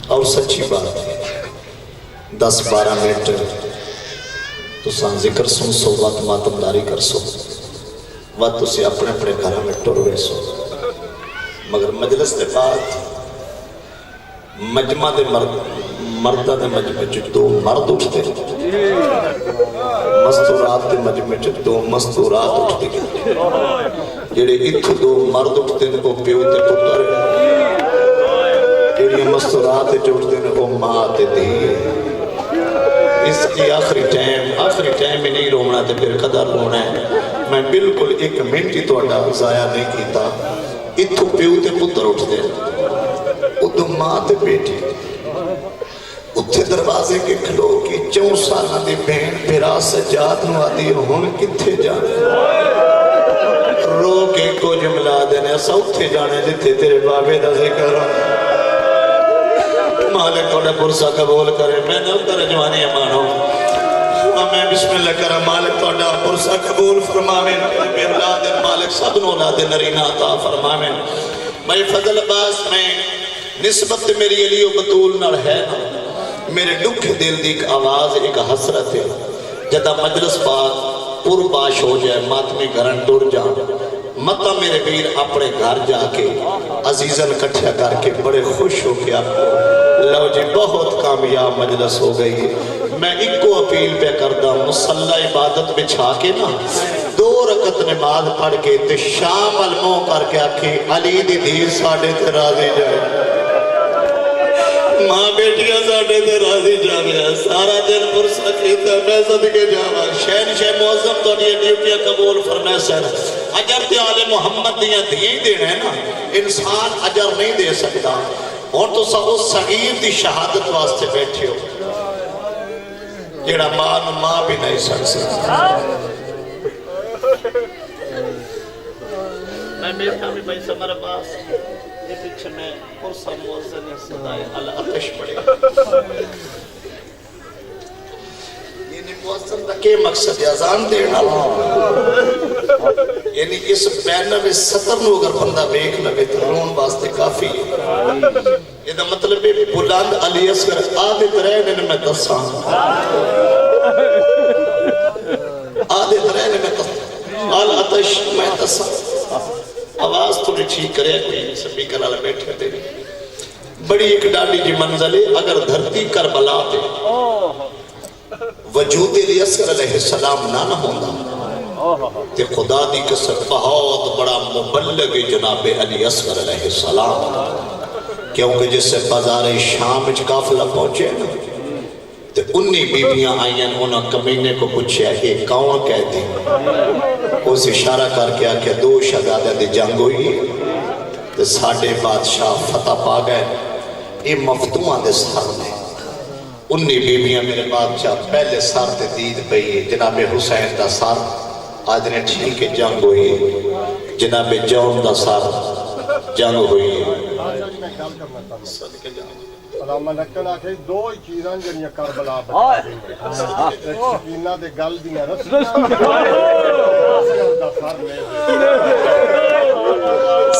اور سچی بات ہے 10-12 منٹ تساں ذکر سن سو وقت ماتمداری کر سو وقت تسی اپنے اپنے گھر میں ٹر گئے سو مگر مجلس کے بعد مجمع دے مردہ دے مجمع چ دو مرد اٹھتے مستورات دے مجمع چ دو مستورات اٹھتے جڑے اتھو دو مرد اٹھتے ہیں وہ پیو تے پتر جڑی مستورات تے اٹھتے ہیں وہ ماں تے دھی اس کی آخری ٹائم میں نہیں رونا تے پھر قدر رونا ہے میں بالکل 1 منٹ ہی توڑا ضائع نہیں کیتا اتھو پیو تے پتر اٹھتے ہیں ادھو ماں تے بیٹی اتھے دروازے کے کھلو کی 4 سالہ دی بہن پھرا سجاد نو آدھی ہون کتھے جانے رو کے کو جملہ دینے ایسا اتھے جانے جتھے تیرے بابے دا ذکر مالک توڑے پرسا قبول کرے میں نہ اتر جوانی امانو میں بسم اللہ کرا مالک توڑا پرسا قبول فرمامن میں اولاد مالک سب نو اولاد نرینا عطا فرمامن میں فضل عباس میں نسبت میری علی و بطول نہ ہے میرے دکھ دل دی ایک آواز ایک حسرت ہے جدہ مجلس پاک پر باش ہو جائے ماتمی گھرن ٹور جان مطا میرے بیر اپنے گھر جا کے عزیزن کٹھیا کر کے بڑے خوش ہو کے آپ کو لو جی بہت کامیاب مجلس ہو گئی میں ایک کو اپیل پہ کردہ مسلح عبادت بچھا کے نا 2 رکعت نماز پڑھ کے تے شام المو کر کے آکھی علی دی دیر ساڑھے تے راضی جائے ماں بیٹیاں ساڑھے تے راضی جائے سارا دن پرسا کیتا میں صدقے جاوا شہنشاہ معظم تو یہ ڈیوٹیاں قبول فرمائے سر اجر تے آل محمد دیاں دیئے دینا ہے نا انسان اجر نہیں دے سکتا اور تو سب صغیر دی شہادت واسطے بیٹھے ہو جیڑا ماں بھی نہیں سکتا میں بیٹھا بھی بھائی سمر عباس یہ پیچھے میں پرسا موزن صدای الاتش پڑے یعنی موزن کا کیا مقصد اذان دینا یعنی اس بینوے 70 نو اگر بندہ بیک لگے تو رون واسطے کافی ہے یہ دا مطلب ہے بلند علی اصغر آدھے رہنے میں دساں آدھے رہنے میں دساں الاتش میں دساں آواز تھوڑی ٹھیک کرے کوئی سپیکر والا بیٹھے دے بڑی ایک ڈالی جی منزل ہے اگر دھرتی کربلا پہ وجود علی اصغر علیہ السلام نہ ہوندہ تے خدا دی قسم بہت بڑا مبلغ جناب علی اصغر علیہ السلام کیونکہ جس سے بازار شام اچ قافلہ پہنچے نا تے انہی بیبیاں آئین انہاں کمینے کو پوچھیا یہ کون کہتے ہیں اس اشارہ کر کے آکے 2 شہزادہ دی جنگ ہوئی تے ساڑھے بادشاہ فتح پا گئے یہ مفتوحاں دے سر میں انہی بیبیاں میرے بادشاہ پہلے سر تے دید پئی جناب حسین دا سر آج نے ٹھیک جنگ ہوئی جناب جون دا سر جنگ ہوئی علامہ نکل آکھے 2 چیزاں جنیا کربلا بچا سکینہ دے گل دیاں رسیاں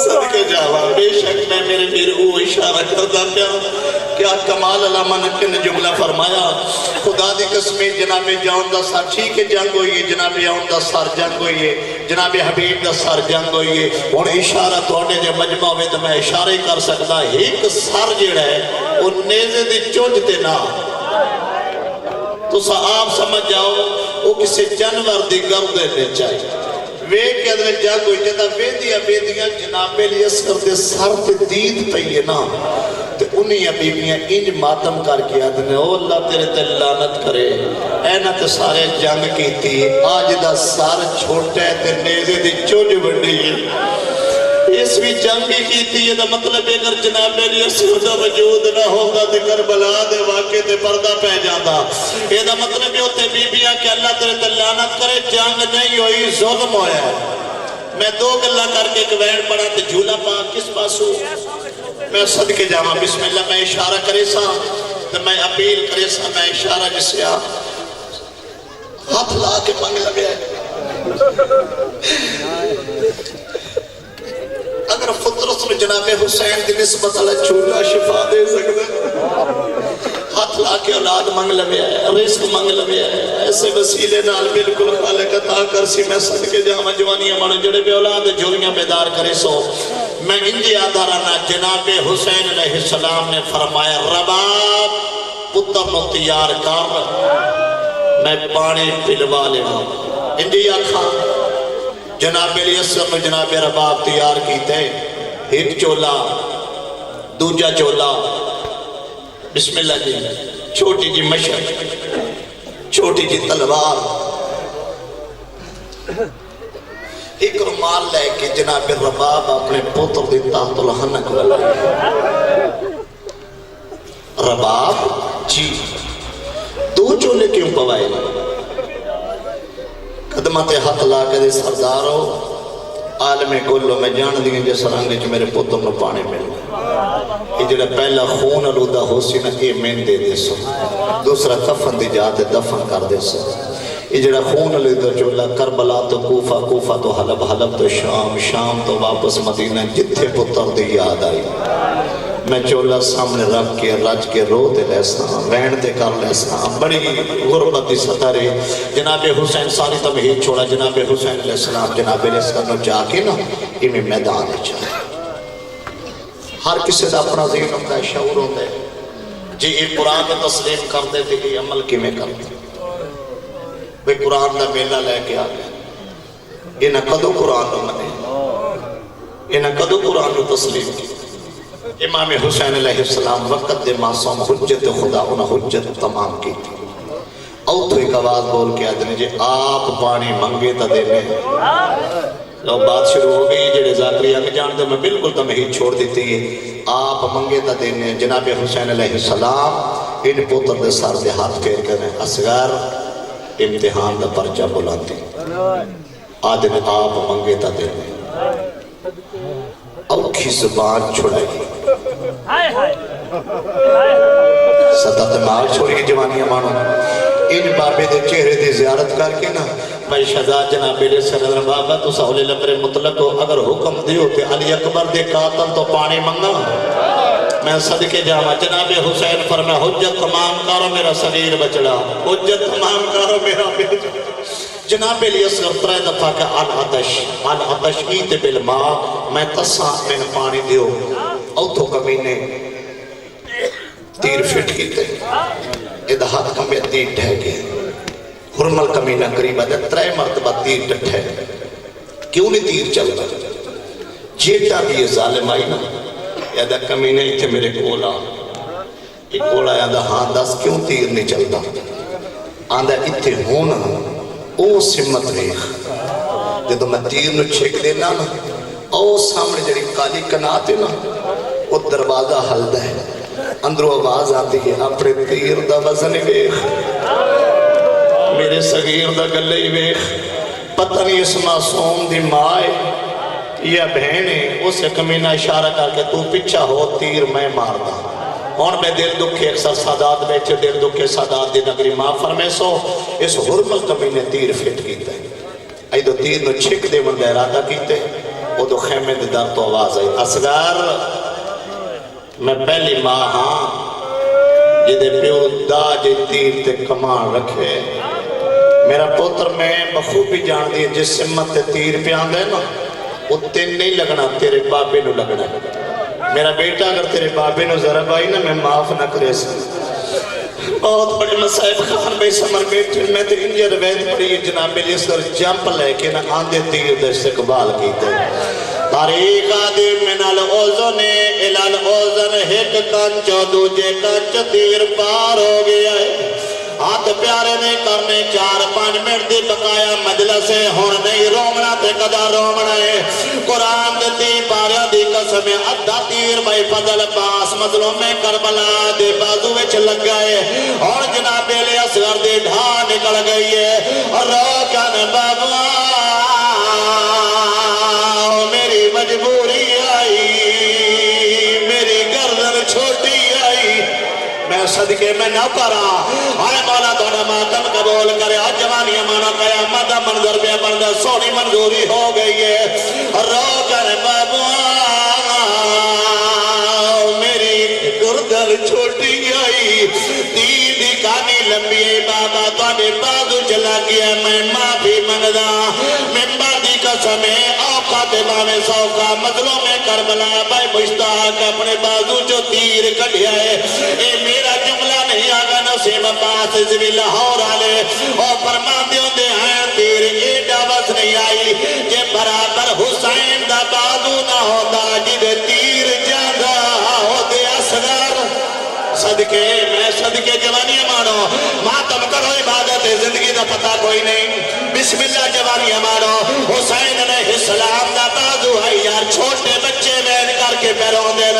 صدقے جاوا بے شک میں میرے پیر او اشارہ کردہ پیا کیا کمال علامہ نکل نے جملہ فرمایا خدا دی قسمی جناب جون دا سر ٹھیک جنگ ہوئی ہے جناب جون دا سر جنگ ہوئی ہے جناب حبیب دا سر جنگ ہوئی ہے اور اشارہ توڑنے جے مجمع میں تو میں اشارہ ہی کر سکتا ایک سر جڑا ہے وہ نیزے دی چونج تے نہ تو آپ سمجھ جاؤ وہ کسی جانور دی گردے نے چاہیے وے کے اندر جنگ ہوئی جتا ویدیاں جناب علی اصغر دے سر تے دید پئیے نا تے انہی بیبیاں انج ماتم کر کے آدھنے او اللہ تیرے تے لعنت کرے اینا تے سارے جنگ کی تھی آج دا سار چھوٹا ہے تے نیزے دی چونج بڑی ہے اس بھی جنگ کی تھی یہ دا مطلب ہے اگر جناب علی اصغر دا وجود نہ ہوگا تے کربلا دے واقع تے پردہ پہ جاندہ یہ دا مطلب ہے ہوتے بیبیاں کہ اللہ تیرے تے لعنت کرے جنگ نہیں ہوئی ظلم ہویا میں 2 گلہ کر کے گوین پڑا تے جھولا پا کس پاسو میں صدقے جاما بسم اللہ میں اشارہ کرے سا تو میں اپیل کرے سا میں اشارہ جسے ہاتھ لا کے مانگ لگے اگر فطرت میں جناب حسین دی نسبت اللہ چولا شفا دے سکتا اولاد منگ لویا ہے رزق منگ لویا ہے ایسے وسیلے نال بالکل خالق عطا کر سی میں صدقے جاواں جوانیاں مانو جڑے بے اولاد جھولیاں بیدار کرے سو میں انجی آدھارانا جناب حسین علیہ السلام نے فرمایا رباب پتر نو تیار کر میں پانی پلوا لینا انجی آکھا جناب الیسر میں جناب رباب تیار کیتے ایک چولا دوجا چولا بسم اللہ جی چھوٹی جی مشک چھوٹی جی تلوار ایک رومال لے کے جناب رباب اپنے پوتر دی تحت الحنک لگا رباب جی دو چولے کیوں پوائے قدمت ہاتھ لا کے دے سردارو عالم گلو میں جان دیں جس رنگ جو میرے پوتر نو پانے مل یہ جڑا پہلا خون علودہ ہو سی نا یہ میں دے دے سو دوسرا کفن دی جاتے دفن کر دے سو یہ جڑا خون علودہ چولا کربلا تو کوفہ کوفہ تو حلب حلب تو شام شام تو واپس مدینہ جتھے پتر دی یاد آئی میں چولا سامنے رکھ کے رج کے رو دے لیسا وین دے کر لیسا بڑی غربت دی ستارے جناب حسین ساری تمہید چھوڑا جناب حسین علیہ السلام جناب علیہ السلام جا کے نا یہ میں میدان چاہے ہر کسی دا اپنا ذہن ہوتا ہے شعور ہوتا ہے جی یہ قرآن میں تسلیم کرتے تھے کہ عمل کی میں کرتے وہ قرآن دا میلہ لے کے آگئے یہ نہ کدو قرآن نو منے یہ نہ کدو قرآن نو تسلیم کی امام حسین علیہ السلام وقت دے معصوم حجت خدا انہا حجت تمام کی تھی او تو ایک آواز بول کے آدھنے جی آپ پانی منگے تا دے میں لو بات شروع ہو گئی جڑے ذاکری آگے جان دے میں بالکل تمہیں چھوڑ دیتی ہے آپ منگے تا دے میں جناب حسین علیہ السلام ان پوتر دے سار دے ہاتھ پھیر کرنے اصغر امتحان دا پرچہ بلاتی آدھنے آپ منگے تا دے میں اوکھی زبان چھڑائی ستا دماغ چھوڑی جوانیاں مانو ان بابے دے چہرے دے زیارت کر کے نا بھائی شہزاد جناب علیہ السلام بابا تو سہولے لبر مطلق ہو اگر حکم دیو تے علی اکبر دے قاتل تو پانی منگا میں صدقے جاما جناب حسین فرمایا حجت تمام کارو میرا صغیر بچڑا حجت تمام کارو میرا بچڑا جناب علیہ السلام ترائے دفعہ کہ آن عطش ایت بالماء میں تسا میں پانی دیو او تو کمینے تیر فٹ کیتے ادھا ہاتھ کمی تیر ڈھے گئے حرمل کمینہ قریبہ دے ترائے مرتبہ تیر ڈھے کیوں نہیں تیر چلتا جیٹا بھی یہ ظالم آئی نا یادہ کمینے ہی تھے میرے کولا ایک کولا یادہ ہاں دس کیوں تیر نہیں چلتا آندہ اتھے ہونا او سمت ریخ جدو میں تیر نو چھک دینا نا او سامنے جڑی کالی کناتے نا وہ دروازہ حلدہ ہے اندرو آواز آتی ہے اپنے تیر دا وزن ویخ میرے صغیر دا گلے ویخ پتہ نہیں اس معصوم دی مائے یا بہنے اسے کمینہ اشارہ کر کے تو پچھا ہو تیر میں ماردا اور میں دل دکھے اکثر سادات بیٹھے دل دکھے سادات دی نگری ماں فرمے سو اس حرمل کمینے تیر فٹ کیتے ای دو تیر نو چھک دے من دے ارادہ کیتے وہ دو خیمے دے در تو آواز آئی اصغر میں پہلی ماں ہاں یہ دے پیو دا جے تیر تے کمان رکھے میرا پوتر میں بخوبی جان دیئے جس سمت تے تیر پہ آندے نا وہ تین نہیں لگنا تیرے بابے نو لگنا میرا بیٹا اگر تیرے بابے نو ضرب آئی نا میں معاف نہ کرے سکتا بہت بڑے مسائب خان بھائی سمر بیٹھے میں تے انجا روایت پڑی جناب علیہ سر جمپ لے کے نا آندے تیر در استقبال کیتے طریق آدھی من العوزن الال عوزن ہک کنچ دوجے کنچ تیر پار ہو گیا ہے ہاتھ پیارے نے کرنے 4-5 منٹ دی بقایا مجلس ہے ہون نہیں رومنا تے قدا رومنا ہے قرآن دیتی پاریاں دی قسم ادھا تیر بھائی فضل پاس مظلوم میں کربلا دے بازو وچ لگ گئے اور جناب علیہ اصغر دی ڈھا نکل گئی ہے اور روکن بابا میری مجبوری آئی میری گردن چھوٹی آئی میں صدقے میں نہ پڑا آئے مولا توڑا ماتم قبول کرے آج جوانی امانا قیامت منظر پہ بندہ سونی منظوری ہو گئی ہے رو کر بابا میری گردن چھوٹی آئی دیدی کہانی لمبی ہے بابا تواڈے بازو چلا گیا میں معافی منگدا ممبر دی قسم ہے اوقات باویں سوکا مظلوم کربلا بھائی مشتاق اپنے بازو جو تیر کڈیا ہے اے میرا جملہ نہیں آگا نسیم عباس زوی لاہور والے اور فرماندے ہوندے ہیں تیر ایڈا بس نہیں آئی کہ برابر حسین دا بازو نہ ہوندا جدے تیر جاندا ہوندے اصغر صدقے میں صدقے جوانیاں مانو ماتم کرو عبادت زندگی دا پتہ کوئی نہیں بسم اللہ جوانیاں مانو حسین علیہ السلام دا بازو ہے یار چھوٹے بچے بین کر کے پیروں دن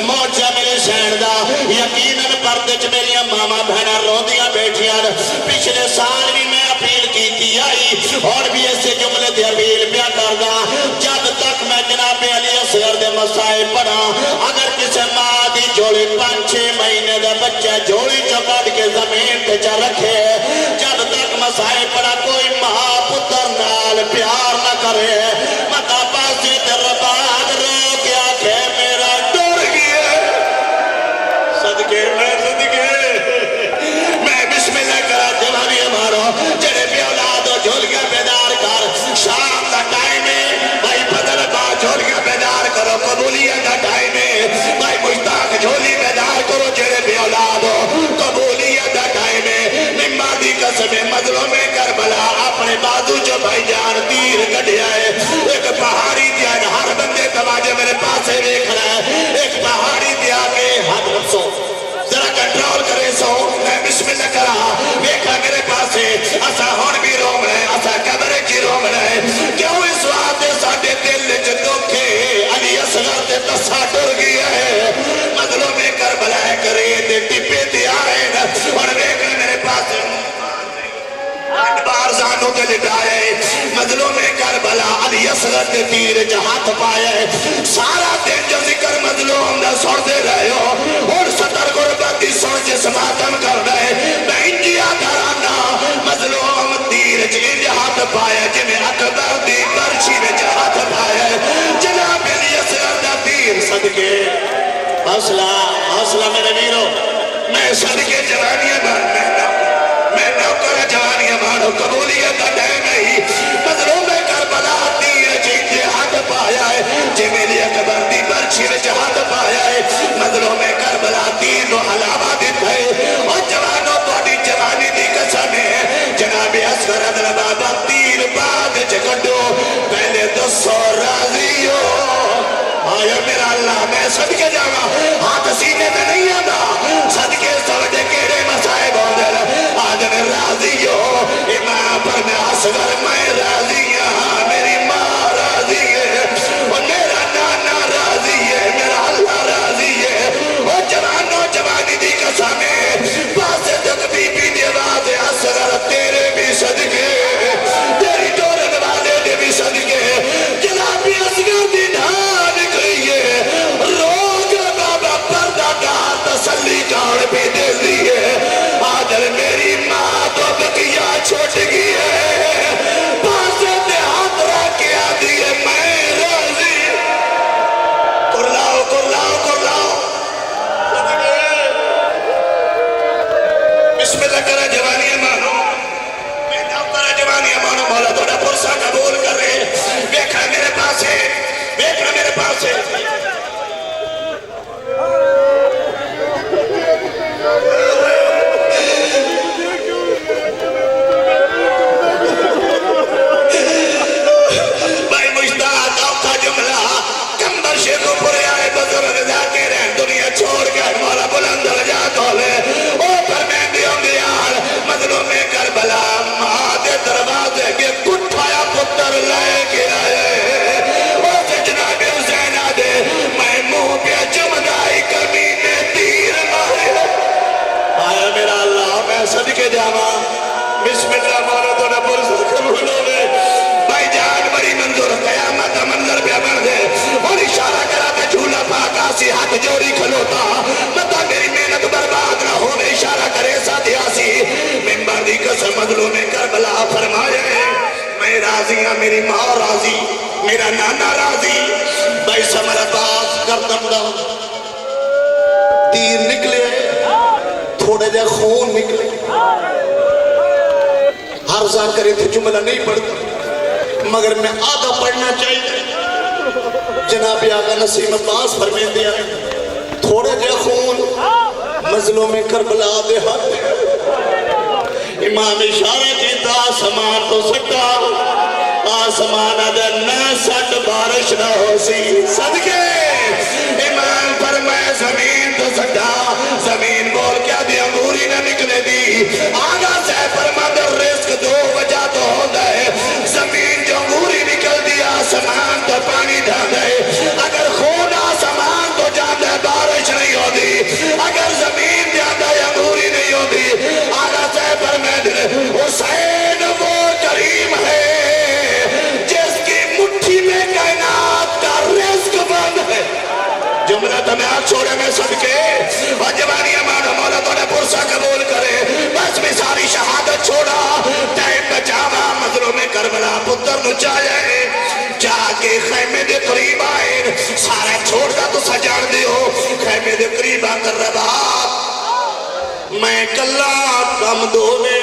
موجہ میری سین دا یقیناً پردچ میری ماما بہنہ روندیاں بیٹھیاں پچھلے سال بھی میں اپیل کی تھی آئی اور بھی ایسے جملے تھے اپیل پیا کردہ جب تک میں جناب علی اصغر دے مسائل پڑھا اگر کسے ماں دی جوڑی 5-6 مہینے دا بچہ جوڑی چکڑ کے زمین پہ چا رکھے جب تک مسائل پڑھا کوئی ماں پتر نال پیار نہ کرے مطا پاسی در بعد رو کیا کہ میرا ڈر گیا صدقے میں بسم اللہ کرا جوانی ہمارا جڑے بھی اولاد ہو جھولگا بیدار کر شام کا ٹائم ہے بھائی بدر با جھولگا بیدار کرو قبولیت کا ٹائم ہے بھائی مشتاق جھولی بیدار کرو جڑے بھی اولاد ہو قبولیت کا ٹائم ہے ممبر دی قسم مظلوم کربلا اپنے بازو جو بھائی جان تیر کڈیا ہے ایک پہاڑی دیا ہر بندے تواجہ میرے پاس سے دیکھ رہا ہے ایک پہاڑی دیا کے ہاتھ رفسو ذرا کنٹرول کرے سو میں بسم اللہ کرا دیکھا میرے پاس ہے اسا ہون بھی روم رہے اسا قبر کی روم رہے کیوں اس وقت ساڑھے دل جدوکے علی اصغر تے تسا ڈر گیا ہے مظلوم کربلا کرے تے ٹپے تے آئے اور دیکھا میرے پاس بار زانوں تے لٹائے مظلوم کربلا علی اصغر تے تیر جہات پائے سارا دن جو ذکر مظلوم نہ سوڑ دے رہے ہو اور ستر غربت دی سوچ سماتم کر رہے میں انجیا درانا مظلوم تیر جہات پائے جنہیں اکبر دی برچی نے جہات پائے جناب علی اصغر دا تیر صدقے حوصلہ میرے ویرو میں صدقے جوانیاں میں نوکر جوانیاں مانو قبولیت کا ٹائم نہیں مظلوم کربلا تیر جہاد پایا ہے جی میری اکبر دی برچی نے جہاد پایا ہے مظلوم کربلا تیر نو علاوہ دیتا ہے اور جوانوں توڑی جوانی دی قسم ہے جناب اصغر عدل بابا تیر بعد جگڑو پہلے 200 راضی ہو آیا میرا اللہ میں صدقے جاگا ہاتھ سینے میں نہیں آدھا صدقے سوڑے کیڑے مسائب ہوندر آج میں راضی ہو امام پر میں اصغر میں راضی ہاں میری ماں راضی ہے اور میرا نانا راضی ہے میرا اللہ راضی ہے اور جوانوں جوانی دی قسمیں پاسے تک بی بی دی آواز اصغر تیرے بھی صدقے تیری ڈورن والے دے بھی صدقے جنابی اصغر دی ڈھان نکلیے روگ بابا پردہ ڈار تسلی کار بھی دے لیے آدر میری ماں تو بکیا چھوٹ گئی ہے پاسے دے ہاتھ راکیا دیئے میں راضی کر لاؤ بسم اللہ کرا جوانیاں مانو میں ناؤ کرا جوانیاں مانو مولا توڑا پرسا قبول کر رہے بیکھا میرے پاس ہے بھائی مشتاق آپ کا جملہ کمبر شیخو پورے آئے بزرگ ذاکر ہیں دنیا چھوڑ کے مولا بلند رجا تولے اوپر میں دیوں دیار مظلوم کربلا ماں دے دروازے کے کٹھایا پتر لائے کے آئے جناب حسین آدھے میں منہ پہ چمدائی کمینے تیر مارے آیا میرا اللہ میں صدقے جاما بسم اللہ مارا تو نہ پرسل قبولوں میں بھائی جان بڑی منظور قیامت منظر پہ بن دے اور اشارہ کراتے جھولا پاک آسی ہاتھ جوڑی کھلوتا مطا میری محنت برباد نہ ہو میں اشارہ کرے ساتھ آسی ممبر دی قسم مظلوم کربلا فرمائے میں راضی ہاں میری ماں راضی میرا نانا راضی بھائی سمر عباس گردم دا تیر نکلے تھوڑا تھوڑے جا خون نکلے ہر ذاکر تھے جملہ نہیں پڑھتا مگر میں آدھا پڑھنا چاہیے جناب آقا نسیم عباس فرمین دیا تھوڑے جا خون مظلوم کربلا دے ہاتھ امام اشارہ کیتا آسمان تو سٹا آسمان ادھر نہ سٹ بارش نہ ہو سی صدقے امام فرمائے زمین تو سٹا زمین بول کیا دی انگوری نہ نکلے دی آگا سے فرمائے در رزق دو وجہ تو ہوتا ہے زمین جو انگوری نکل دی آسمان تو پانی ڈھانڈ ہے اگر خون آسمان تو جاندہ بارش نہیں ہوتی اگر زمین جاندہ انگوری نہیں ہوتی آگا سے فرمائے حسین وہ کریم ہے جس کی مٹھی میں کائنات کا رزق بند ہے جملہ تمہیں آگ چھوڑے میں صدقے اور جوانی امانہ مولا تو نے پرسہ قبول کرے بس میں ساری شہادت چھوڑا ٹائم بچاوا مظلوم کربلا پتر نچائے جا کے خیمے دے قریب آئے سارا چھوڑ دا تو سجان دیو خیمے دے قریب آ کر ربا میں کلا کم دونے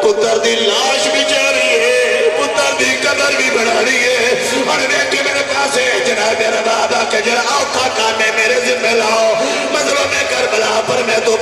پتر دی لاش بھی جا رہی ہے پتر دی قبر بھی بڑھا رہی ہے اور دیکھیں میرے پاس ہے جناب میرا بابا کہ جرا اوکھا کامے میرے ذمہ لاؤ مظلوم کربلا پر میں تو